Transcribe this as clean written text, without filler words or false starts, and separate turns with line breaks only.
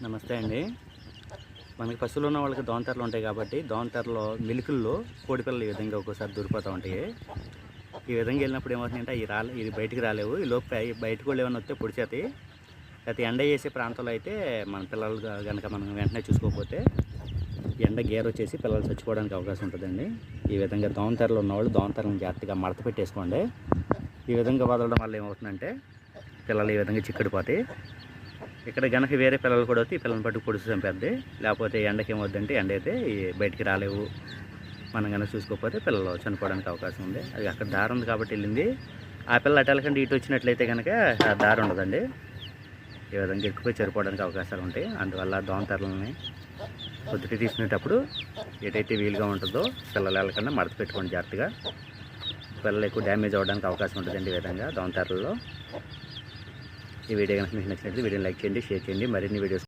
నమస్తే అండి. మనకి పశువులు ఉన్న వాళ్ళకి దోమతెరలు ఉంటాయి కాబట్టి దోమతెరలో మిలుకుల్లో కోడిపిల్లలు ఈ విధంగా ఒక్కోసారి దూరిపోతూ ఉంటాయి. ఈ విధంగా వెళ్ళినప్పుడు ఏమవుతుందంటే ఇది బయటికి రాలేవు. ఈ లోపు బయటకు వాళ్ళు ఏమైనా వస్తే పొడిచేతాయి. అయితే ఎండ వేసే ప్రాంతంలో అయితే మన పిల్లలు కనుక మనం వెంటనే చూసుకోకపోతే ఎండ గేర్ వచ్చేసి పిల్లలు చచ్చిపోవడానికి అవకాశం ఉంటుందండి. ఈ విధంగా దోమతెరలు ఉన్నవాళ్ళు దోమతెరలను జాగ్రత్తగా మడత పెట్టేసుకోండి. ఈ విధంగా వదలడం వల్ల ఏమవుతుందంటే పిల్లలు ఈ విధంగా చిక్కడిపోతాయి. ఇక్కడ గనక వేరే పిల్లలు కూడా వస్తే ఈ పిల్లల్ని పట్టుకు పొడిచి చంపేద్ది. లేకపోతే ఎండకి ఏమవుద్దంటే ఎండ అయితే బయటికి రాలేవు. మనం కనుక చూసుకోకపోతే పిల్లలు చనిపోవడానికి అవకాశం ఉంది. అది అక్కడ దారి ఉంది కాబట్టి వెళ్ళింది. ఆ పిల్లలు అటు వెళ్ళకుండా ఇటు వచ్చినట్లయితే కనుక ఆ దారి ఉండదండి. ఈ విధంగా ఎక్కువ చనిపోవడానికి అవకాశాలు ఉంటాయి. అందువల్ల దోమతెరలని పొద్దుట తీసుకునేటప్పుడు ఎటైతే వీలుగా ఉంటుందో పిల్లలు వెళ్ళకుండా మడత పెట్టుకోండి జాగ్రత్తగా. పిల్లలు ఎక్కువ డ్యామేజ్ అవ్వడానికి అవకాశం ఉంటుందండి ఈ విధంగా దోమతెరలలో. ఈ వీడియో కనుక మీకు నచ్చినట్లయితే వీడియోని లైక్ చేయండి, షేర్ చేయండి. మరిన్ని వీడియోస్